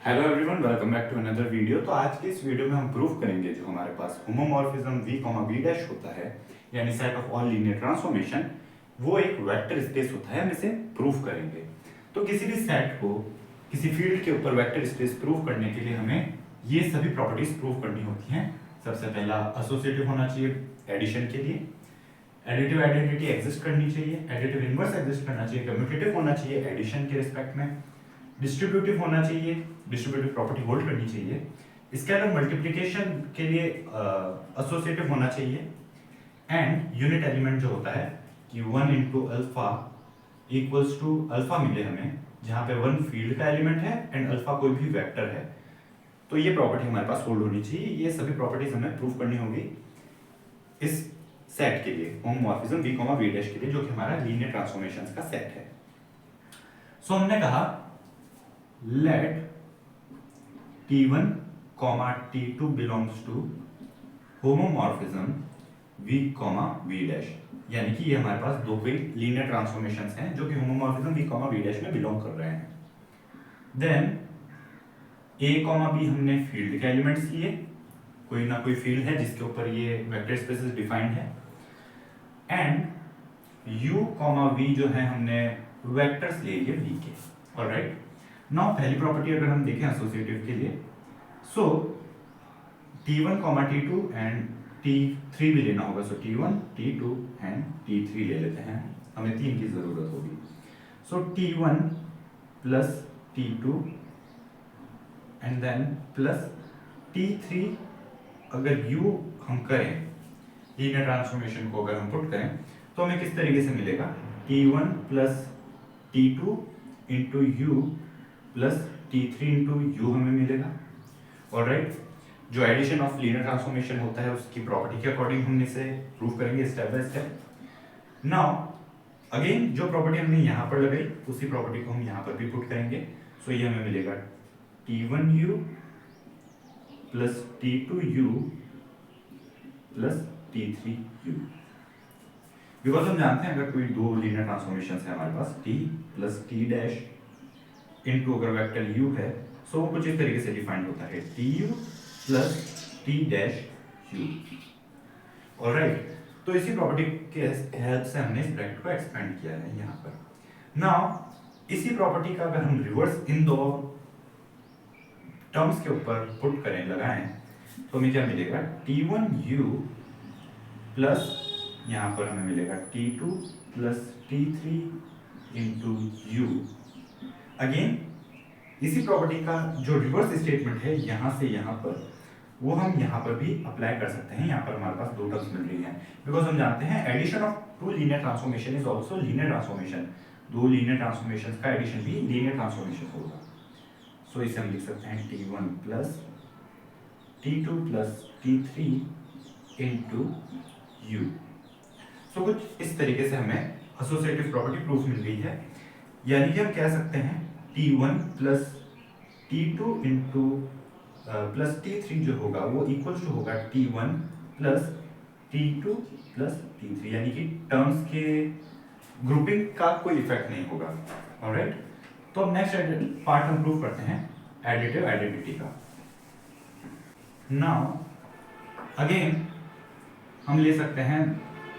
Hello everyone, welcome back to another video. तो आज के इस वीडियो में हम प्रूफ करेंगे जो हमारे पास होमोमॉर्फिज्म v, v' होता है, यानी set of all linear transformation, वो एक वेक्टर स्पेस होता है। हम इसे प्रूफ करेंगे। तो किसी भी सेट को किसी फील्ड के ऊपर वेक्टर स्पेस प्रूफ करने के लिए हमें ये सभी प्रॉपर्टीज प्रूफ करनी होती हैं। सबसे पहला एसोसिएटिव होना चाहिए एडिशन के लिए, एडिटिव आइडेंटिटी एग्जिस्ट करनी चाहिए, एडिटिव इनवर्स एग्जिस्ट करना चाहिए, कम्यूटेटिव होना चाहिए एडिशन के रिस्पेक्ट में, डिस्ट्रीब्यूटिव होना चाहिए, डिस्ट्रीब्यूटिव प्रॉपर्टी होल्ड करनी चाहिए। इसके अलावा मल्टीप्लिकेशन के लिए एसोसिएटिव होना चाहिए, एंड यूनिट एलिमेंट जो होता है कि 1 into alpha equals to alpha मिले हमें, जहां पे 1 फील्ड का एलिमेंट है एंड अल्फा कोई भी वेक्टर है। तो ये प्रॉपर्टी हमारे पास होल्ड होनी चाहिए। ये सभी प्रॉपर्टीज हमें प्रूफ करनी होगी इस सेट के लिए, होमोमॉर्फिज्म v, v' के लिए, जो कि हमारा लीनियर ट्रांसफॉर्मेशंस का सेट है। सो हमने कहा let T1, T2 belongs to homomorphism v, v', यानी कि ये हमारे पास दो कोई लीनियर ट्रांसफॉर्मेशंस हैं जो कि होमोमॉर्फिज्म v, v' में बिलोंग कर रहे हैं। देन a, b हमने फील्ड के एलिमेंट्स लिए, कोई ना कोई फील्ड है जिसके ऊपर ये वेक्टर स्पेसेस डिफाइंड है, एंड u, v जो है हमने वेक्टर्स ले लिए v के। ऑलराइट, नाउ पहली प्रॉपर्टी अगर हम देखें एसोसिएटिव के लिए, सो T1, T2 एंड T3 भी लेना होगा। सो T1, T2 एंड T3 ले लेते हैं, हमें 3 की जरूरत होगी। So T1 plus T2 and then plus T3। अगर U हम करें, लीनियर ट्रांसफॉर्मेशन को अगर हम पुट करें तो हमें किस तरीके से मिलेगा, T1 plus T2 into U plus T3 into U हमें मिलेगा। ऑलराइट, जो एडिशन ऑफ लीनियर ट्रांसफॉर्मेशन होता है उसकी प्रॉपर्टी के अकॉर्डिंग हम इसे प्रूव करेंगे step by step. Now again जो प्रॉपर्टी हमने यहाँ पर लगाई उसी प्रॉपर्टी को हम यहाँ पर भी पुट करेंगे। सो ये हमें मिलेगा T1U plus T2U plus T3U। Because हम जानते हैं अगर कोई दो लीनियर ट्रांसफॉर्मेशन है हमारे पास, T plus T dash into अगर वेक्टर U है, सो वो कुछ इस तरीके से डिफाइंड होता है TU plus T dash U। Alright, तो इसी प्रॉपर्टी के हेल्प से हमने इस ब्रैकेट को एक्सपेंड किया है यहाँ पर। नाउ इसी प्रॉपर्टी का अगर हम रिवर्स इन दो टर्म्स के ऊपर पुट करें, लगाएं, तो हमें क्या मिलेगा, T1U प्लस यहाँ पर हमें मिलेगा T2 plus T3 into U। Again इसी प्रॉपर्टी का जो रिवर्स स्टेटमेंट है यहाँ से यहाँ पर, वो हम यहाँ पर भी अप्लाई कर सकते हैं। यहाँ पर हमारे पास दो टर्म्स मिल रही हैं, बिकॉज हम जानते हैं addition of two linear transformation is also linear transformation. दो लीनियर ट्रांसफॉर्मेशन का एडिशन भी लीनियर ट्रांसफॉर्मेशन होगा। सो इसे हम लिख सकते हैं T1 plus T2 plus T3 into U। So कुछ इस तरीके से हमें एसोसिएटिव प्रॉपर्टी प्रूफ मिल गई है, यानी कि हम कह सकते हैं T1 plus T2 into plus T3 जो होगा वो इक्वल टू होगा T1 plus T2 plus T3, यानी कि टर्म्स के ग्रुपिंग का कोई इफेक्ट नहीं होगा। ऑलराइट, तो अब नेक्स्ट पार्ट हम प्रूव करते हैं एडिटिव आइडेंटिटी का। नाउ अगेन हम ले सकते हैं,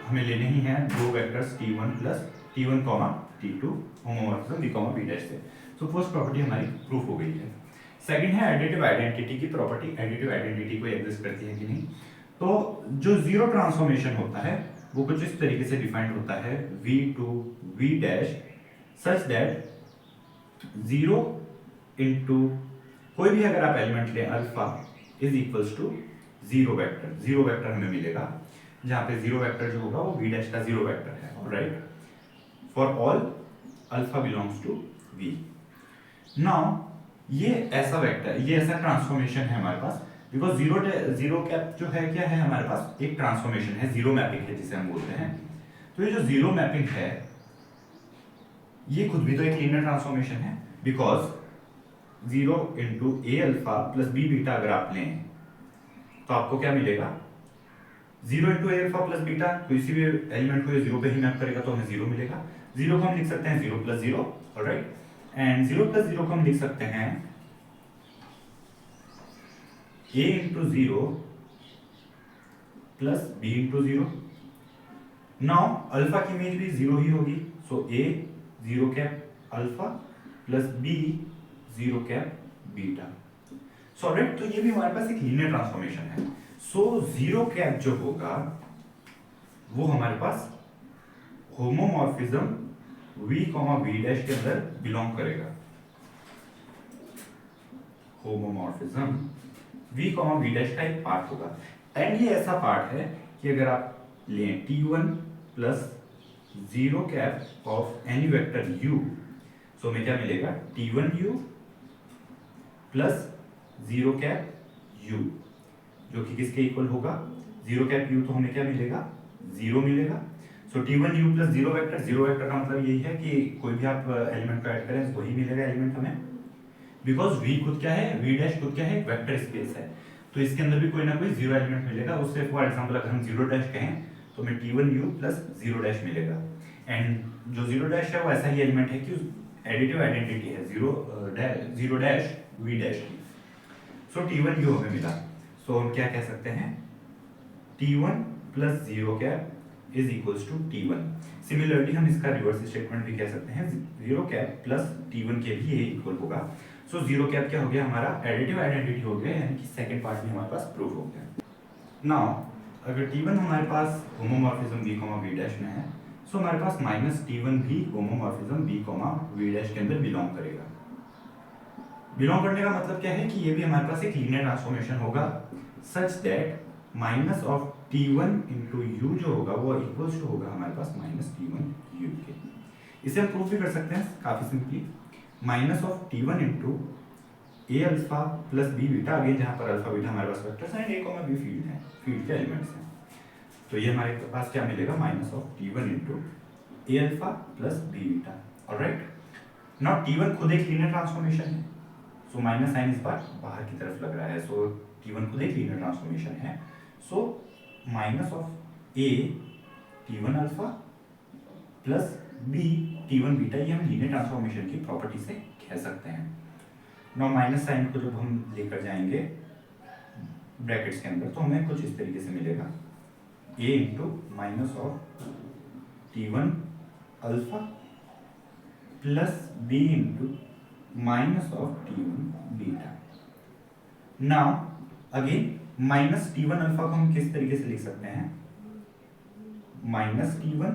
हमें लेने ही हैं दो vectors T1 plus T1, T2 homomorphism v, v' से। सो फर्स्ट प्रॉपर्टी हमारी प्रूफ हो गई है। सेकंड है एडिटिव आइडेंटिटी की प्रॉपर्टी। एडिटिव आइडेंटिटी कोई एग्जिस्ट करती है कि नहीं, तो जो जीरो ट्रांसफॉर्मेशन होता है वो कुछ इस तरीके से डिफाइंड होता है v to v' such that 0 into कोई भी अगर आप एलिमेंट लें alpha is equals to zero vector. Zero vector हमें मिलेगा, जहां पे जीरो वेक्टर जो होगा वो v' का जीरो वेक्टर है। Alright, for all alpha belongs to v। Now ये ऐसा वेक्टर, ये ऐसा ट्रांसफॉर्मेशन है हमारे पास, बिकॉज जीरो कैप जो है क्या है हमारे पास, एक ट्रांसफॉर्मेशन है, जीरो मैपिंग है जिसे हम बोलते हैं। तो ये जो जीरो मैपिंग है ये खुद भी तो एक लीनियर ट्रांसफॉर्मेशन है, because 0 into a alpha plus b beta अगर आप लें तो आपको क्या मिलेगा, 0 into a alpha plus beta, किसी भी एलिमेंट को ये 0 पे ही मैप करेगा तो हमें 0 मिलेगा। 0 को हम लिख सकते हैं 0 प्लस 0, ऑलराइट, एंड 0 प्लस 0 को हम लिख सकते हैं a into zero plus b into zero. Now alpha की इमेज भी जीरो ही होगी, सो a zero cap alpha plus b zero cap beta. So right, तो ये भी हमारे पास एक लीनियर ट्रांसफॉर्मेशन है। सो जीरो कैप जो होगा वो हमारे पास होमोमॉर्फिज्म v, v डैश के अंदर बिलोंग करेगा। होमोमॉर्फिज्म v, v डैश का एक पार्ट होगा। एंड ये ऐसा पार्ट है कि अगर आप लें t1 plus zero cap of any vector u, सो हमें क्या मिलेगा, t1u plus zero cap u, जो कि किसके इक्वल होगा, जीरो कैप u, तो हमें क्या मिलेगा, जीरो मिलेगा। सो t1u प्लस जीरो वेक्टर का मतलब यही है कि कोई भी आप एलिमेंट को ऐड करें वही मिलेगा एलिमेंट हमें, बिकॉज v खुद क्या है, v डैश खुद क्या है, एक वेक्टर स्पेस है, तो इसके अंदर भी कोई ना कोई जीरो एलिमेंट मिलेगा। उससे फॉर एग्जांपल अगर हम जीरो डैश कहें तो हमें t1u प्लस जीरो डैश मिलेगा। एंड जो जीरो डैश है वो ऐसा ही एलिमेंट है कि एडिटिव आइडेंटिटी है जीरो डैश v डैश की। सो t1u हमें मिला, सो हम क्या कह सकते हैं, t1 plus zero cap is equals to t1। Similarly हम इसका रिवर्स स्टेटमेंट भी कह सकते हैं, जीरो कैप प्लस t1 के भी ये इक्वल होगा। सो जीरो कैप क्या हो गया, हमारा एडिटिव आइडेंटिटी हो गया, यानी कि सेकंड पार्ट में हमारे पास प्रूफ हो गया। नाउ अगर t1 हमारे पास होमोमॉर्फिज्म v, v डैश में है, सो हमारे पास माइनस t1 भी होमोमॉर्फिज्म v, v डैश के अंदर बिलोंग करेगा। बिलोंग करने का मतलब क्या है कि ये भी हमारे पास एक लीनियर ट्रांसफॉर्मेशन होगा such that minus of t1 into you जो होगा वो इक्वल्स टू होगा हमारे पास माइनस t1 यू के। इसे हम प्रूव भी कर सकते हैं काफी simply, minus of t1 into a alpha plus b beta, again जहां पर अल्फा बीटा हमारे पास वेक्टर्स हैं, ए कॉमा बी फील्ड है, फील्ड के एलिमेंट्स हैं, तो ये हमारे पास क्या मिलेगा, minus of t1 into a alpha plus b beta. Alright, now t1 खुद एक लीनियर ट्रांसफॉर्मेशन है, सो माइनस साइन इस बार बाहर की तरफ लग रहा है, सो t1 खुद एक लीनियर ट्रांसफॉर्मेशन है। So minus of a t1 alpha plus b t1 beta, ये हम लीनियर ट्रांसफॉर्मेशन की प्रॉपर्टी से कह सकते हैं। नाउ माइनस साइन को जब हम लेकर जाएंगे ब्रैकेट्स के अंदर तो हमें कुछ इस तरीके से मिलेगा, a into minus of t1 alpha plus b into minus of t1 beta. Now again minus t1 alpha को हम किस तरीके से लिख सकते हैं, minus t1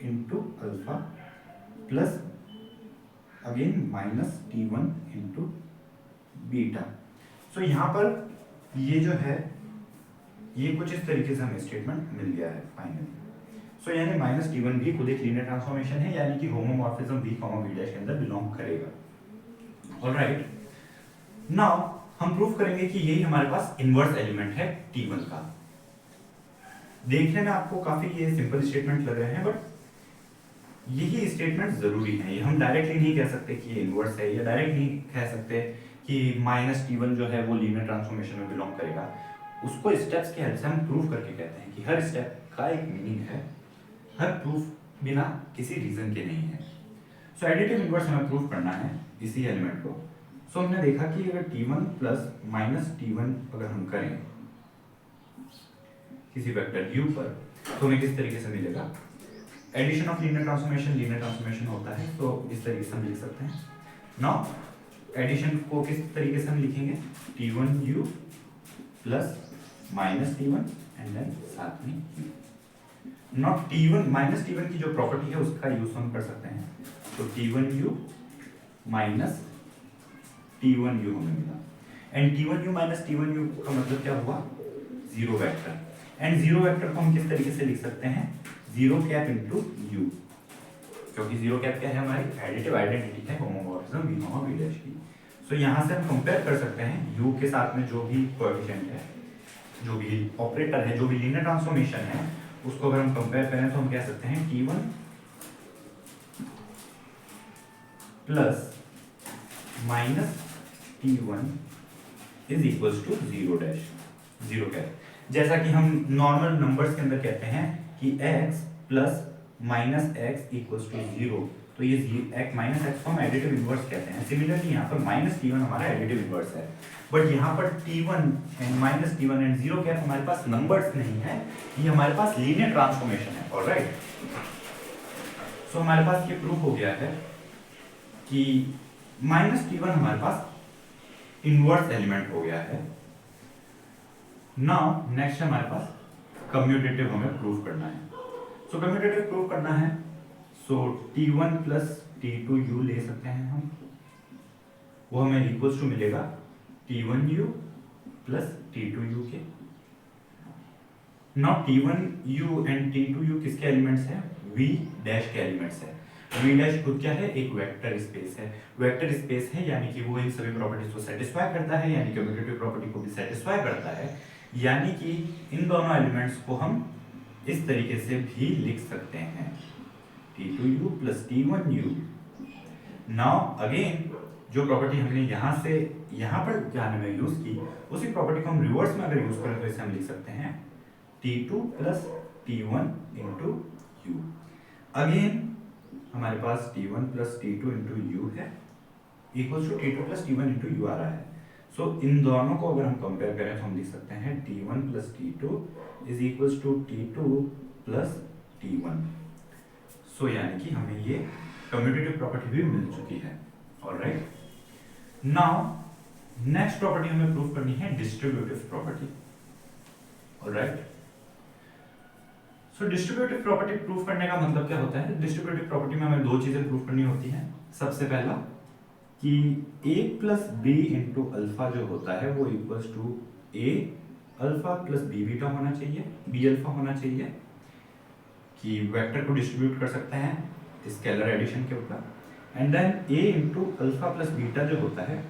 into alpha plus again minus t1 into beta. So यहाँ पर ये जो है ये कुछ इस तरीके से हमें स्टेटमेंट मिल गया है फाइनली। सो यानी माइनस t1 भी खुद एक लीनियर ट्रांसफॉर्मेशन है, यानी कि होमोमॉर्फिज्म v, v डैश के अंदर बिलोंग करेगा। ऑलराइट, नाउ हम प्रूव करेंगे कि यही हमारे पास इनवर्स एलिमेंट है t1 का। देखने में आपको काफी ये सिंपल स्टेटमेंट लग रहे हैं, बट यही स्टेटमेंट जरूरी है। ये हम डायरेक्टली नहीं कह सकते कि ये इनवर्स है, या डायरेक्ट नहीं कह सकते कि माइनस t1 जो है वो लीनियर ट्रांसफॉर्मेशन में बिलोंग करेगा। उसको स्टेप्स की हेल्प से हम प्रूव करके कहते हैं कि हर स्टेप का एक मीनिंग है, हर प्रूफ बिना किसी रीजन के नहीं है। सो एडिटिव इनवर्स हमें प्रूव करना है इसी एलिमेंट को। सो हमने देखा कि अगर t1 प्लस माइनस t1 अगर हम करें किसी वेक्टर u पर तो हमें किस तरीके से मिलेगा, एडिशन ऑफ लीनियर ट्रांसफॉर्मेशन होता है, तो इस तरीके से हम लिख सकते हैं। नाउ एडिशन को किस तरीके से हम लिखेंगे, t1u plus minus t1 and then साथ में u। Now t1 minus t1 की जो प्रॉपर्टी है उसका यूज हम कर सकते हैं, तो t1u माइनस t1u हमें मिला, एंड t1u माइनस t1u का मतलब क्या हुआ, zero vector. And zero vector को हम किस तरीके से लिख सकते हैं, जीरो कैप इनटू u, क्योंकि जीरो कैप क्या है, हमारी एडिटिव आइडेंटिटी है होमोमॉर्फिज्म v, v डैश की। सो यहाँ से हम कंपेयर कर सकते हैं u के साथ में जो भी कोएफिशिएंट है, जो भी ऑपरेटर है, जो भी लीनियर ट्रांसफॉर्मेशन है, उसको अगर हम कंपेयर करें तो हम कह सकते हैं t1 plus minus t1 is equals to zero dash, zero cap. जैसा कि हम नॉर्मल नंबर्स के अंदर कहते हैं कि x plus minus x equals to zero, तो ये x माइनस एक्स को हम एडिटिव इनवर्स कहते हैं। सिमिलरली यहाँ पर माइनस टी वन हमारा एडिटिव इनवर्स है, बट यहाँ पर t1 and minus T one and zero क्या है, हमारे पास नंबर्स नहीं है, ये हमारे पास लीनियर ट्रांसफॉर्मेशन है। ऑलराइट, सो हमारे पास ये प्रूफ हो गया है कि माइनस टी वन हमारे पास इनवर्स एलिमेंट हो गया है। नाउ नेक्स्ट हमारे पास कम्यूटेटिव हमें प्रूफ करना है। सो कम्यूटेटिव प्रूफ करना है, सो t1 प्लस t2u ले सकते हैं हम, वो हमें इक्वल्स टू मिलेगा t1u प्लस t2u के। नाउ t1u एंड t2u किसके एलिमेंट्स हैं, v डैश के एलिमेंट्स है। v डैश खुद क्या है, एक वेक्टर स्पेस है। वेक्टर स्पेस है यानी कि वो इन सभी प्रॉपर्टीज को सेटिस्फाई करता है, यानी कम्यूटेटिव प्रॉपर्टी को भी सेटिस्फाई करता है, यानी कि इन दोनों एलिमेंट्स को हम इस तरीके से भी लिख सकते हैं t2u plus t1u। Now again जो प्रॉपर्टी हमने यहाँ से यहाँ पर जाने में यूज की, उसी प्रॉपर्टी को हम रिवर्स में अगर यूज करें तो इसे हम लिख सकते हैं t2 plus t1 into u। Again हमारे पास t1 plus t2 into u है, equals to t2 plus t1 into u आ रहा है। सो इन दोनों को अगर हम कंपेयर करें तो हम लिख सकते हैं t1 plus t2 is equals to t2 plus t1। So यानी कि हमें ये कम्यूटेटिव प्रॉपर्टी भी मिल चुकी है। ऑलराइट, नाउ नेक्स्ट प्रॉपर्टी हमें प्रूव करनी है डिस्ट्रीब्यूटिव प्रॉपर्टी। ऑलराइट, सो डिस्ट्रीब्यूटिव प्रॉपर्टी प्रूव करने का मतलब क्या होता है, डिस्ट्रीब्यूटिव प्रॉपर्टी में हमें दो चीजें प्रूव करनी होती हैं। सबसे पहला कि a plus b into alpha जो होता है वो equals to a alpha plus b beta होना चाहिए, b अल्फा होना चाहिए, कि वेक्टर को डिस्ट्रीब्यूट कर सकते हैं स्केलर एडिशन के ऊपर। And then a into alpha plus beta जो होता है,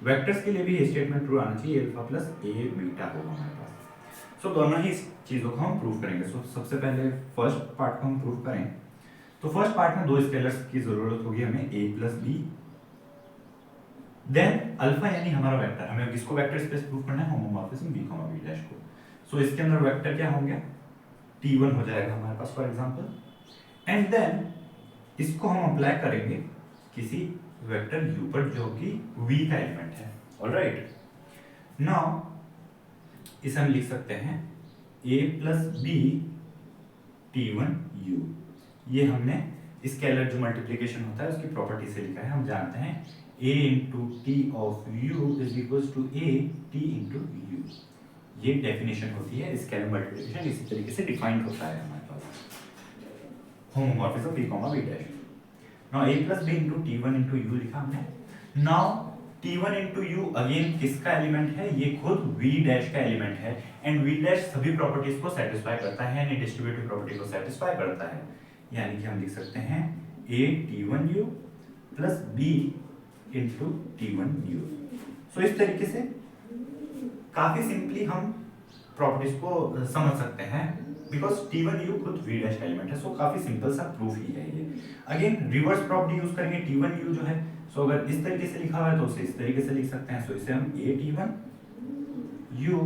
वेक्टर्स के लिए भी ये स्टेटमेंट ट्रू आना चाहिए, अल्फा प्लस a बीटा होगा हमारे पास। सो दोनों ही चीज़ों को हम प्रूव करेंगे। सो सबसे पहले फर्स्ट पार्ट को हम प्रूव करें तो फर्स्ट पार्ट में दो स्केलर्स की जरूरत होगी हमें, a plus b, then alpha यानी हमारा वेक्टर, हमें किसको वेक्टर स्पेस प्रूव करना है, होमोमॉर्फिज्म v, v डैश को। सो इसके अंदर वेक्टर क्या होंगे, t1 हो जाएगा हमारे पास फॉर एग्जांपल, एंड देन इसको हम अप्लाई करेंगे किसी वेक्टर u पर जो कि v का एलिमेंट है। ऑलराइट, नाउ इसे हम लिख सकते हैं a प्लस बी t1u। ये हमने स्केलर जो मल्टीप्लिकेशन होता है उसकी प्रॉपर्टी से लिखा है। हम जानते हैं a into T of u is equals to a t into u। ये डेफिनेशन होती है स्केलर मल्टीप्लिकेशन, इसी तरीके से डिफाइंड होता है हमारे पास homomorphism v, v dash. Now a plus b into t1 into u लिखा हमने। Now t1 into u again किसका एलिमेंट है, ये खुद v डैश का एलिमेंट है, एंड v डैश सभी प्रॉपर्टीज को सेटिस्फाई करता है, यानी डिस्ट्रीब्यूटिव प्रॉपर्टी को सेटिस्फाई करता है, यानी कि हम लिख सकते हैं a t1u plus b into t1u। सो इस तरीके से काफी सिंपली हम प्रॉपर्टीज को समझ सकते हैं, बिकॉज t1u खुद v डैश एलिमेंट है। सो काफी सिंपल सा प्रूफ ही है ये। अगेन रिवर्स प्रॉपर्टी यूज करेंगे, t1u जो है, सो अगर इस तरीके से लिखा हुआ है तो उसे इस तरीके से लिख सकते हैं। सो इसे हम a t1u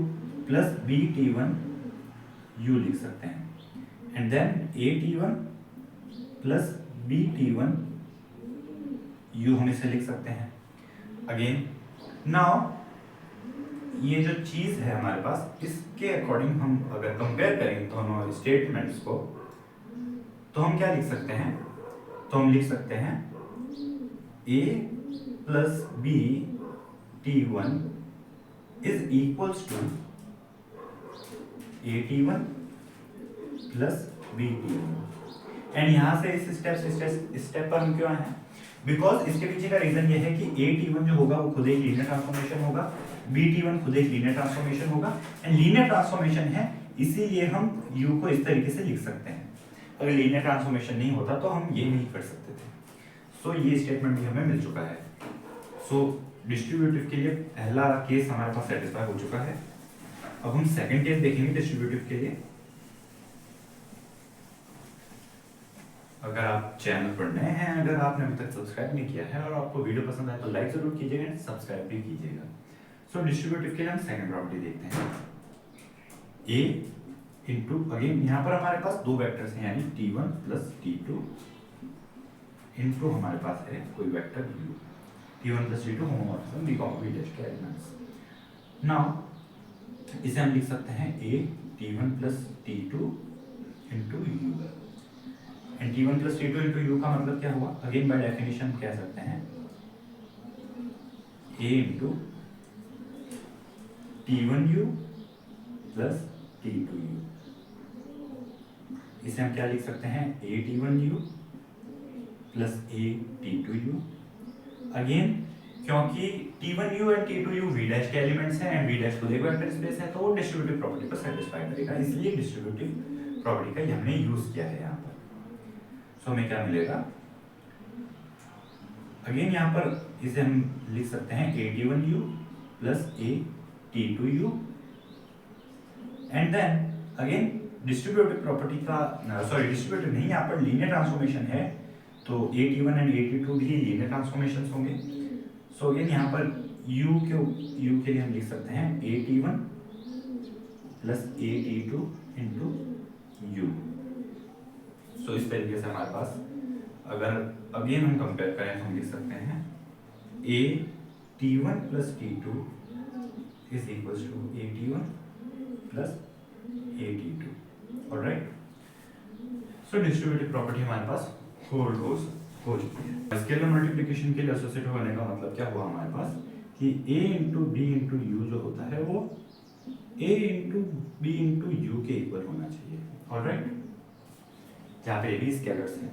plus b t1u लिख सकते हैं, and then a t1 plus b t1 u हम इसे लिख सकते हैं। अगेन नाउ ये जो चीज है हमारे पास, इसके अकॉर्डिंग हम अगर कंपेयर करेंगे दोनों स्टेटमेंट्स को तो हम क्या लिख सकते हैं, तो हम लिख सकते हैं a plus b t1 is equals to a t1 plus b t1। And यहां से इस स्टेप पर हम क्यों आए हैं, बिकॉज इसके पीछे का रीजन ये है कि a t1 जो होगा वो खुद एक लीनियर ट्रांसफॉर्मेशन होगा, b t1 खुद एक लीनियर ट्रांसफॉर्मेशन होगा, एंड लीनियर ट्रांसफॉर्मेशन है इसीलिए हम u को इस तरीके से लिख सकते हैं। अगर लीनियर ट्रांसफॉर्मेशन नहीं होता तो हम ये नहीं कर सकते थे। सो ये स्टेटमेंट भी हमें मिल चुका है। सो डिस्ट्रीब्यूटिव के लिए पहला केस हमारे पास सेटिस्फाई हो चुका है। अब हम सेकंड केस देखेंगे डिस्ट्रीब्यूटिव के लिए। अगर आप चैनल पर नए हैं, अगर आपने अभी तक सब्सक्राइब नहीं किया है और आपको वीडियो पसंद आए तो लाइक जरूर कीजिएगा एंड सब्सक्राइब भी कीजिएगा। सो डिस्ट्रीब्यूटिव के लिए हम सेकंड प्रॉपर्टी देखते हैं, a इंटू, अगेन यहाँ पर हमारे पास दो वेक्टर्स हैं यानी t1 प्लस t2, इनटू हमारे पास है कोई vector u, t1 plus t2 homomorphism v comma v dash के एलिमेंट्स। नाउ इसे हम लिख सकते हैं a t1 plus t2 into u, and t1 plus t2 into u का मतलब क्या हुआ, अगेन बाय डेफिनेशन कह सकते हैं a into t1u plus t2u, इसे हम क्या लिख सकते हैं a t1u plus a t2u। Again क्योंकि t1u and t2u v dash के एलिमेंट्स हैं एंड v डैश खुद एक वेक्टर स्पेस है तो वो डिस्ट्रीब्यूटिव प्रॉपर्टी को सेटिस्फाई करेगा, इसलिए डिस्ट्रीब्यूटिव प्रॉपर्टी का हमने यूज किया है यहाँ पर। सो हमें क्या मिलेगा, अगेन यहाँ पर इसे हम लिख सकते हैं a t1u plus a t2u, and then again distributive property का डिस्ट्रीब्यूटिव नहीं, यहाँ पर लीनियर ट्रांसफॉर्मेशन है तो a t1 and a t2 भी लीनियर ट्रांसफॉर्मेशंस होंगे। सो अगेन यहाँ पर u के लिए हम लिख सकते हैं a t1 plus a t2 into u। सो इस तरीके से हमारे पास अगर अगेन हम कंपेयर करें तो हम लिख सकते हैं a t1 plus t2 is equals to a t1 plus a t2, alright. So distributive property हमारे पास होल्ड हो चुकी है। स्केलर मल्टीप्लिकेशन के लिए एसोसिएट होने का मतलब क्या हुआ हमारे पास कि a into b into u जो होता है वो a into b into u के इक्वल होना चाहिए, ऑलराइट, जहाँ पे a b स्केलर्स हैं।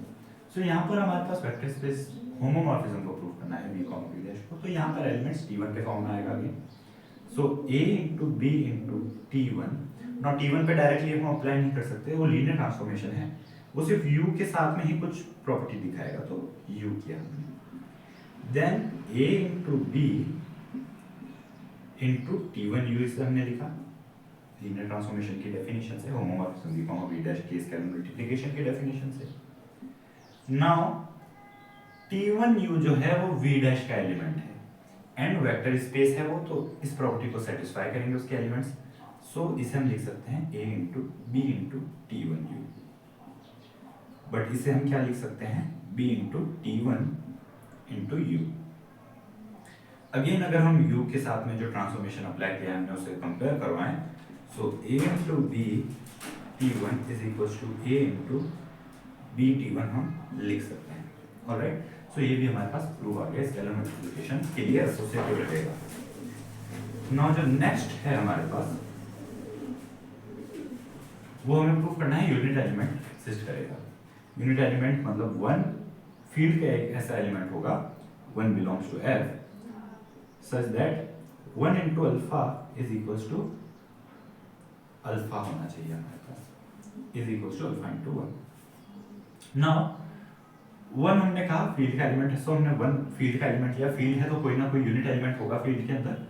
सो यहाँ पर हमारे पास वेक्टर स्पेस होमोमॉर्फिज्म को प्रूव करना है v कॉमा v डैश को, तो यहाँ पर एलिमेंट्स t1 के फॉर्म में आएगा again. So a into b into t1, not t1 पे डायरेक्टली हम अप्लाई नहीं कर सकते, वो लीनियर ट्रांसफॉर्मेशन है, वो सिर्फ u के साथ में ही कुछ प्रॉपर्टी दिखाएगा, तो u किया हमने। Then a into b into t1u इसे हमने लिखा, लीनियर ट्रांसफॉर्मेशन की डेफिनेशन से, homomorphism v comma v dash के स्केलर मल्टीप्लिकेशन की डेफिनेशन से। नाउ t1u जो है वो v डैश का एलिमेंट है एंड वेक्टर स्पेस है वो, तो इस प्रॉपर्टी को सेटिस्फाई करेंगे उसके एलिमेंट्स। सो इसे हम लिख सकते हैं a into b into t1u, but इसे हम क्या लिख सकते हैं b into t1 into u। Again अगर हम u के साथ में जो ट्रांसफॉर्मेशन अप्लाई किया हमने उसे कंपेयर करवाएं, सो a into b t1 is equals to a into b t1 हम लिख सकते हैं, ऑलराइट। सो ये भी हमारे पास प्रूव आ गया, स्केलर मल्टीप्लिकेशन के लिए एसोसिएटिव रहेगा। नाउ जो नेक्स्ट है हमारे पास वो हमें प्रूव करना है यूनिट एलिमेंट एग्जिस्ट करेगा। यूनिट एलिमेंट मतलब वन फील्ड का एक ऐसा एलिमेंट होगा, one belongs to F such that 1 into alpha is equals to alpha होना चाहिए हमारे पास, is equals to alpha into 1। now 1 हमने कहा फील्ड का एलिमेंट है, सो हमने 1 फील्ड का एलिमेंट लिया, फील्ड है तो कोई ना कोई यूनिट एलिमेंट होगा फील्ड के अंदर।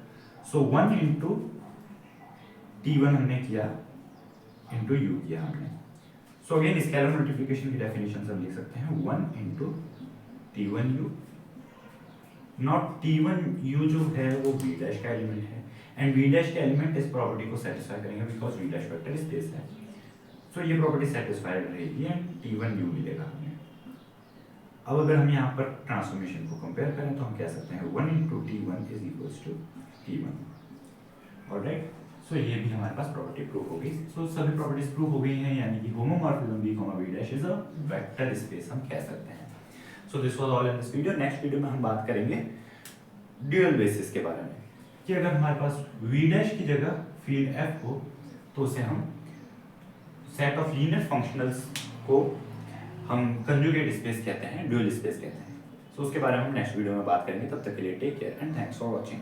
सो 1 into t1 हमने किया into u किया हमने। सो अगेन स्केलर मल्टीप्लिकेशन की डेफिनेशन हम लिख सकते हैं 1 into t1u, नॉट t1u जो है वो v डैश का एलिमेंट है एंड v डैश के एलिमेंट इस प्रॉपर्टी को सेटिस्फाई करेंगे because v dash vector space है। सो ये प्रॉपर्टी सेटिस्फाइड रहेगी एंड t1u मिलेगा हमें। अब अगर हम यहाँ पर ट्रांसफॉर्मेशन को कंपेयर करें तो हम कह सकते हैं 1 into t1 is equals to t1, alright. So ये भी हमारे पास प्रॉपर्टी प्रूव हो गई। सो सभी प्रॉपर्टीज प्रूव हो गई हैं, यानी कि homomorphism v comma v dash is a vector space हम कह सकते हैं। So this was all in this video. Next video में हम बात करेंगे ड्यूअल बेसिस के बारे में, कि अगर हमारे पास v डैश की जगह फील्ड f हो तो उसे हम सेट ऑफ लीनियर फंक्शनल्स को हम कंजुगेट स्पेस कहते हैं, ड्यूअल स्पेस कहते हैं। सो उसके बारे में हम नेक्स्ट वीडियो में बात करेंगे। तब तक के लिए take care and thanks for watching.